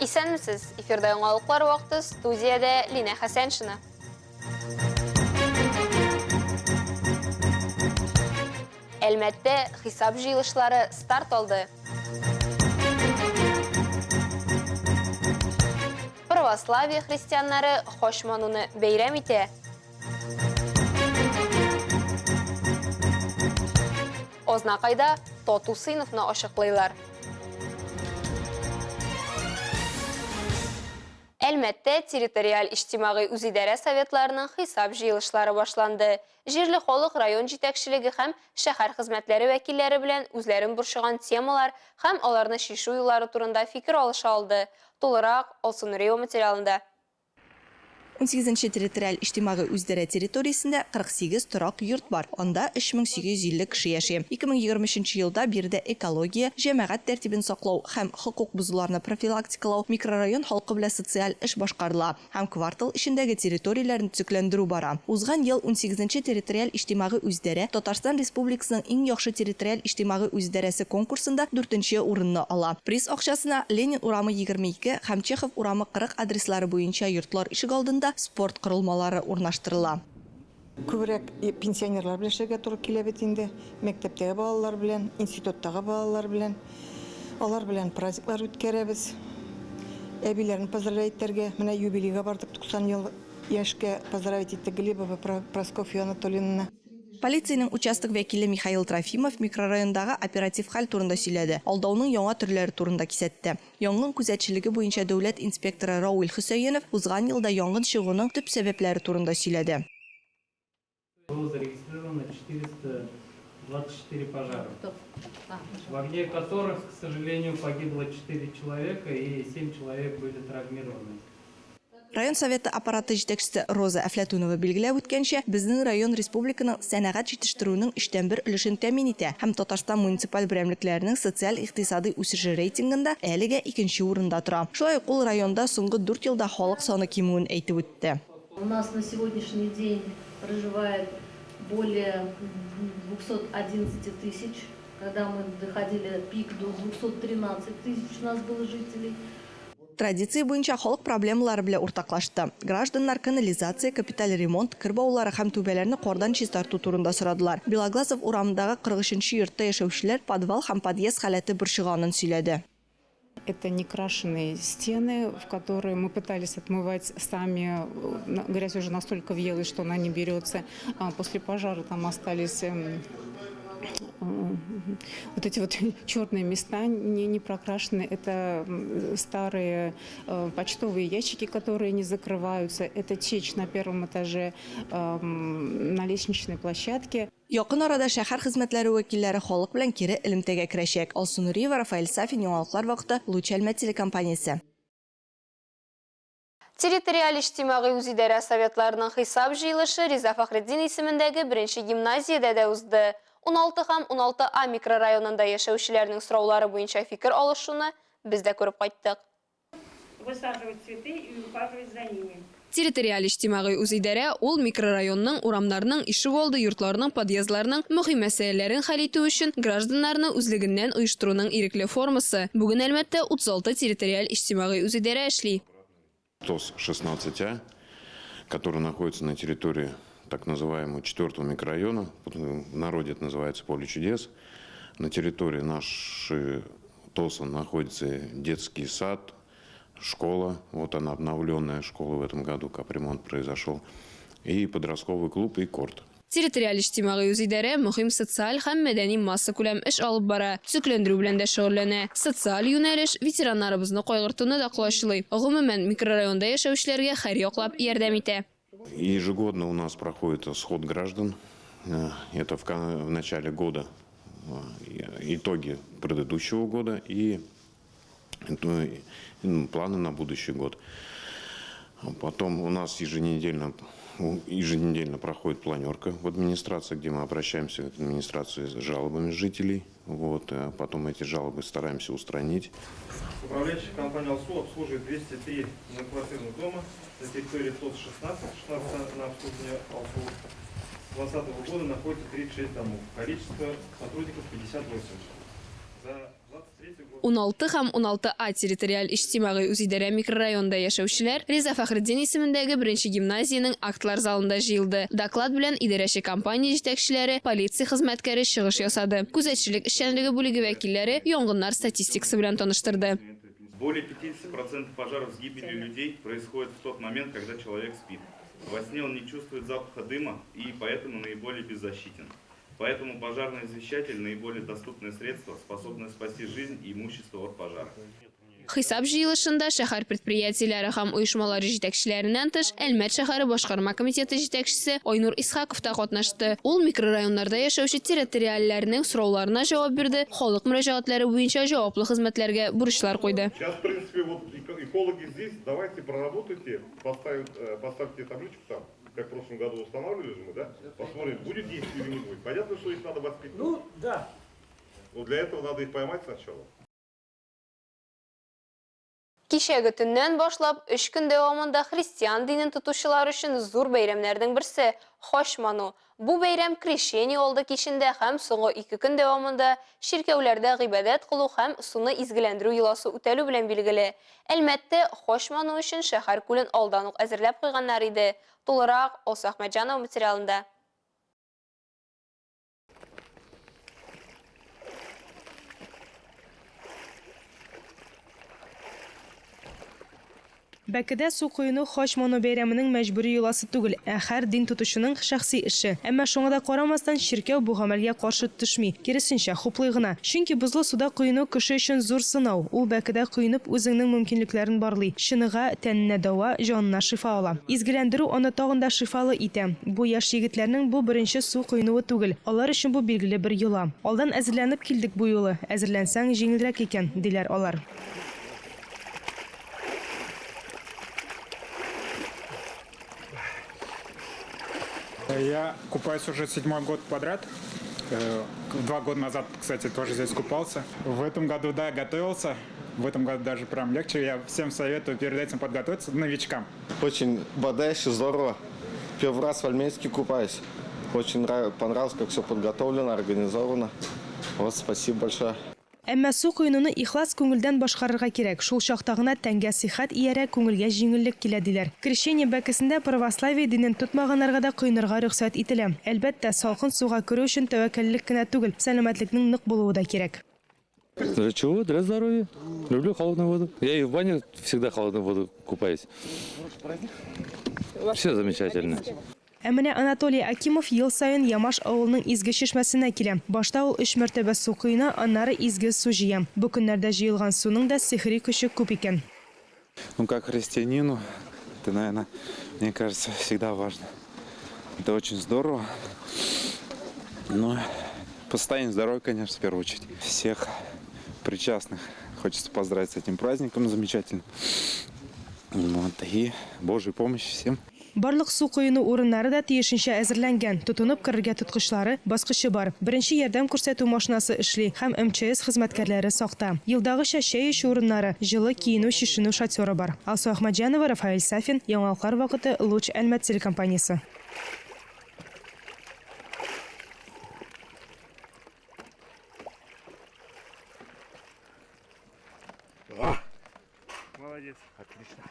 Исәнмесез, эфирда яңалыклар вакыты, студиядә Лина Хәсәншина. Әлмәттә хисап җыелышлары старт алды. Православие христианнары Хошмануны бәйрәм итә. Ознакайда Тату сыйныфны ачыклыйлар. Әлмәттә территориаль иҗтимагый үзидарә советларының хисап җыелышлары башланды. Җирле халык район җитәкчелеге һәм шәһәр хезмәтләре вәкилләре белән үзләрен борчыган темалар һәм аларны шишу юллары турында фикер алыша алды. Тулырак Алсун Рио материалында. 18-нче территориаль иҗтимагый үзидарә территориясендә 48 торак йорт бар. Анда 3850 кеше яши. 2023 елда бирдә экология, җәмәгать тәртибен саклау һәм хокук бузуларны профилактикалау микрорайон халкы белән социаль эш башкарыла һәм квартал эчендәге территорияләрне төзекләндерү бара. Узган ел 18-нче территориаль иҗтимагый үзидарә Татарстан Республикасының иң яхшы территориаль иҗтимагый үзидарәсе конкурсында 4-нче урынны ала. Приз акчасына Ленин урамы 22 һәм Чехов урамы 40 адреслары буенча йортлар ишек алдында спорт корылмалары урнаштырыла. Күбрәк пенсионерлар белән эшләргә туры килә бит инде. Мәктәптәге балалар белән, институттагы балалар белән, алар белән праздниклар үткәрәбез. Әбиләрне поздравлять итәргә, менә юбилейга бардык 90 ел яшькә поздравить иттек Глебова Прокофья Анатольевна. Полициянең участок вәкиле Михаил Трофимов микрорайондагы оператив хәл турында сөйләде. Алдауның яңа төрләре турында кисәтте. Янгын күзәтчелеге буенча дәүләт инспекторы Рауил Хөсәенов узган елда янгын чыгуның төп сәбәпләре турында сөйләде. Было зарегистрировано 424 пожара, в огне которых, к сожалению, погибло 4 человека и 7 человек были травмированы. Район советы аппараты җитәкчесе Роза Әфләтунова билгеләп үткәнчә, безнең район республиканың сәнәгать җитештерүнең 3/1 өлешен тәэмин итә һәм Татарстан муниципаль берәмлекләренең социаль-икътисади үсеше рейтингында әлегә 2нче урында тора. Шулай ук ул районда соңгы 4 елда халык саны кимүен әйтеп үтте. У нас на сегодняшний день проживает более 211 тысяч. Когда мы доходили пик до 213 тысяч у нас было жителей. Традиция буенча халык проблемалары белән уртаклашты. Гражданнар канализация, капиталь ремонт, кырбаулары һәм түбәләрне кардан чистарту турында сорадылар. Белоглазов урамындагы 43-нче йортта яшәүчеләр подвал һәм подъезд халәте борчыганын сөйләде. Это некрашенные стены, в которые мы пытались отмывать сами. Грязь уже настолько въелась, что она не берется. После пожара там остались вот эти вот черные места не прокрашены. Это старые почтовые ящики, которые не закрываются. Это течь на первом этаже на лестничной площадке. Якын арада шәһәр хезмәтләре вәкилләре халык белән кире элемтәгә керәчәк. Алсун Рио, Рафаэль Сафин, яңалыклар вакыты, Луч Әлмәт телекомпаниясе. Территориаль иҗтимагый үзидарә советларының хисап җыелышы Риза Фахретдин исемендәге 1-нче гимназиядә дә узды. 16 һәм 16А микрорайонында яшәүчеләрнең сораулары буенча фикер алышуны без дә күреп кайттык. Высаживать цветы и ухаживать за ними. Территориаль иҗтимагый үзидарә ул микрорайонның, урамнарның, ишек алды йортларның, подъездларның мөһим мәсьәләләрен хәл итү өчен гражданнарны үзлегеннән оештыруның ирекле формасы. Бүген Әлмәттә 36 территориаль иҗтимагый үзидарә эшли. ТОС 16А, который находится на территории так называемого 4-го микрорайона, в народе это называется Поле чудес. На территории нашей ТОСа находится детский сад, школа, вот она обновленная школа в этом году, капремонт произошел, и подростковый клуб, и корт. Территориаль иҗтимагый үзидарә мөһим социаль һәм мәдәни масса күләм эш алып бара, төзекләндерү белән дә шөгыльләнә. Социаль юнәлеш ветераннарыбызны кайгыртуны да кулачлый. Гомумән микрорайонда яшәүчеләргә һәр яклап ярдәм итә. Ежегодно у нас проходит сход граждан. Это в начале года итоги предыдущего года и планы на будущий год. Потом у нас еженедельно проходит планерка в администрации, где мы обращаемся к администрации с жалобами жителей. Вот, а потом эти жалобы стараемся устранить. Управляющая компания АЛСУ обслуживает 203 многоквартирных дома на территории ТОС 16 на обслуживание АЛСУ. С 2020 года находится 36 домов. Количество сотрудников 58. За 16 һәм 16А территориаль иҗтимагый үзидарә микрорайонында яшәүчеләр Реза Фәхретдин исемендәге беренче гимназиянең актлар залында җыелды. Доклад белән идарәче компания җитәкчеләре, полиция хезмәткәре чыгыш ясады. Күзәтчелек эшчәнлеге бүлеге вәкилләре янгыннар статистикасы белән таныштырды. Более 50% пожаров с гибелью людей происходит в тот момент, когда человек спит. Во сне он не чувствует запаха дыма и поэтому наиболее беззащитен. Поэтому пожарный извещатель – наиболее доступное средство, способное спасти жизнь и имущество от пожара. Хисап җыелышында шәһәр предприятиеләре һәм оешмалары җитәкчеләреннән тыш, Әлмәт шәһәре башкарма комитеты җитәкчесе Айнур Исхаков та катнашты. Ул микрорайоннарда яшәүче территориальләрнең сорауларына җавап бирде, халык мөрәҗәгатьләре буенча җаваплы хезмәтләргә бурычлар куйды. Сейчас, в принципе, вот экологи здесь, давайте проработайте, поставьте табличку там, как в прошлом году устанавливали же мы, да? Посмотрим, будет действие или не будет. Понятно, что их надо воспитывать? Ну, да. Но для этого надо их поймать сначала. Кичәге төннән башлап 3 көн дәвамында христиан динен тотучылар өчен зур бәйрәмнәрнең берсе Хошману. Бу бәйрәм крещение олды кичендә һәм соңгы 2 көн дәвамында ширкәүләрдә гыйбадәт кылу һәм суны изгеләндерү йоласы үтәлү белән билгеле. Әлмәттә Хошману өчен шәһәр күлен алдан ук әзерләп куйганнар иде. Тулырак Олса Ахмәтҗанов материалында. Бәкедә су куйыну Хошману бәйрәменең мәҗбүри йоласы түгел, ә һәр дин тотучының шәхси эше. Әмма шуңа да карамастан ширкәү бу гамәлгә каршы төшми, киресенчә хуплый гына. Чөнки бозлы суда куйыну кеше өчен зур сынау. Ул бәкедә куйынып үзенең мөмкинлекләрен барлый. Шыныга, тәненә дәва, җанына шифа ала. Изгеләндерү аны тагын да шифалы итә. Бу яшь егетләрнең бу беренче су куйынуы түгел. Алар өчен бу билгеле бер йола. Алдан әзерләнеп килдек бу юлы. Әзерләнсәң җиңелрәк икән, диләр алар. Я купаюсь уже 7-й год подряд. 2 года назад, кстати, тоже здесь купался. В этом году, да, готовился. В этом году даже прям легче. Я всем советую перед этим подготовиться новичкам. Очень бодающе, здорово. Первый раз в Альмейске купаюсь. Очень понравилось, как все подготовлено, организовано. Вот, спасибо большое. Әмма су куйынуны ихлас күңелдән башкарырга кирәк. Шул чакта гына тәнгә сихәт иярә, күңелгә җиңеллек килә диләр. Крещение бәкесендә православие динен тотмаганнарга да куйнырга рөхсәт ителә. Әлбәттә, салкын суга керү өчен тәвәккәллек кенә түгел, сәламәтлекнең нык булуы да кирәк. Для чего? Для здоровья. Люблю холодную воду. Я и в бане всегда холодную воду купаюсь. Все замечательно. Ә менә Анатолий Акимов ел сайын Ямаш авылының изге чишмәсенә килә. Башта ул 3 мәртәбә су куена, аннары изге су җыя. Бу көннәрдә җыелган суның да сихри көче күп икән. Ну, как христианину, это, наверное, мне кажется, всегда важно. Это очень здорово. Но по состоянию здоровья, конечно, в первую очередь. Всех причастных хочется поздравить с этим праздником замечательным. Вот, и Божьей помощи всем. Барлык су куену урыннары да тиешенчә әзерләнгән. Тотынып кирергә тоткычлары, баскычы бар. Беренче ярдәм күрсәтү машинасы эшли һәм МЧС хезмәткәрләре сакта. Елдагыча чәй эчү урыннары, җылы киенү, чишенү шоферы бар. Алсу Ахмәтҗанова, Рафаэль Сафин, Яңалыклар вакыты, Луч Әлмәт телекомпаниясе. Молодец. Отлично.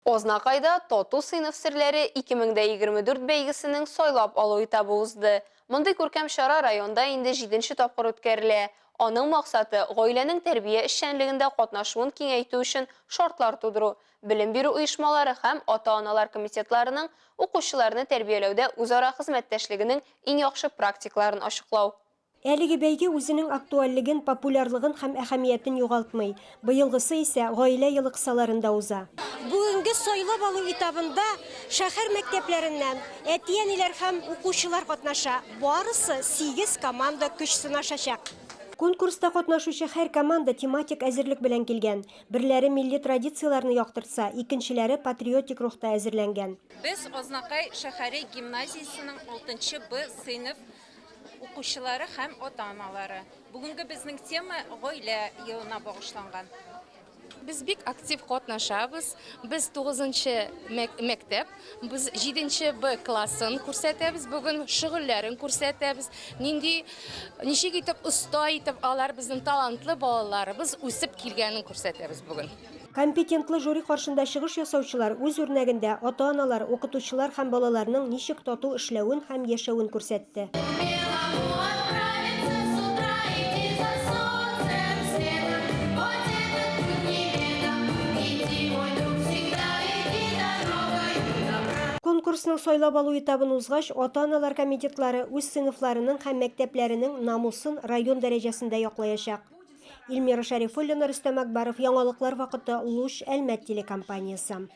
Ознакайда Тату сыйныф серләре 2024 бәйгесенең сайлап алу этабы узды. Мондый күркәм чара районда инде 7нче тапкыр үткәрелә. Аның максаты гаиләнең тәрбия эшчәнлегендә катнашуын киңәйтү өчен шартлар тудыру, белем бирү оешмалары һәм ата-аналар комитетларының укучыларны тәрбияләүдә үзара хезмәттәшлегенең иң яхшы практикаларын ачыклау. Әлеге бәйге үзенең актуальлыгын, популярлыгын һәм әһәмиятен югалтмый. Быелгысы исә гаилә ел кысаларында уза. Бүгенге сайлап алу этабында шәһәр мәктәпләреннән әти-әниләр һәм укучылар катнаша. Барысы 8 команда көч сынашачак. Конкурста катнашучы һәр команда тематик әзерлек белән килгән. Бирләре милли традицияләрне яктыртса, икенчеләре патриотик рухта әзерләнгән. Без Ознакай шәһәре гимназиясенең 6нчы Б сыйныф укучылары һәм ата-аналары. Бүгенге безнең тема гаилә елына багышланган. Biz bik aktiv qatnaşabız. Biz 9-nчы mektab, biz 7-nчы B klassın күрсәтәбез. Бүген шөгыльләрен күрсәтәбез. Ничек итеп оста итеп алар безнең талантлы балаларыбыз үсеп килгәнен күрсәтәбез бүген. Компетентлы жюри каршында чыгыш ясаучылар үз үрнәгендә ата-аналар, укытучылар һәм балаларның ничек тату эшләвен һәм яшәвен күрсәтте. Конкурсның сайлап алу этабын узгач, ата-аналар комитетлары үз сыйныфларының һәм мәктәпләренең намусын район дәрәҗәсендә яклаячак. Илмира Шәрифуллина, Рөстәм Әкбаров, Яңалыклар вакыты, Луч, Әлмәт телекомпаниясы.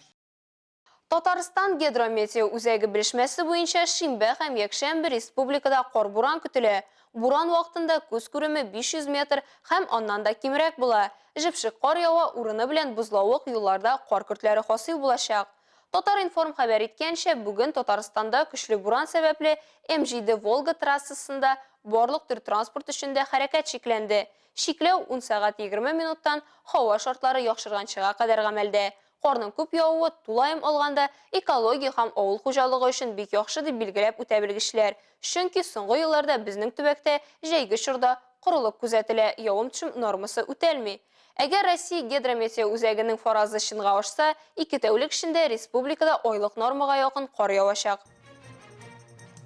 Татарстан гидрометео үзәге белешмәсе буенча шимбә һәм якшәмбе республикада кар буран көтелә. Буран вакытында күз күреме 500 метр һәм аннан да кимрәк була. Җепшек кар ява, урыны белән бузлавык юлларда кар көртләре хасил булачак. Татар информ хәбәр иткәнчә, бүген Татарстанда көчле буран сәбәпле М7 Волга трассасында барлык төр транспорт өчендә хәрәкәт шикләнде. Шикләү 10 сәгать 20 минуттан һава шартлары яхшырганчыга кадәр гамәлдә. Карның күп явуы тулаем алганда экология һәм авыл хуҗалыгы өчен бик яхшы дип билгеләп үтә белгечләр. Чөнки соңгы елларда безнең төбәктә җәйге чорда корылык күзәтелә, явым-төшем нормасы үтәлми. Әгәр Россия гидрометео үзәгенең фаразы чынга ашса, 2 тәүлек эчендә республикада айлык нормага якын кар явачак.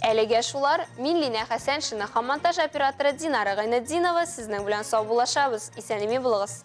Әлегә шулар, мин Лина Хәсән, монтаж операторы Динара Гайнетдинова, сезнең белән сау булашабыз. Исәнеми булыгыз.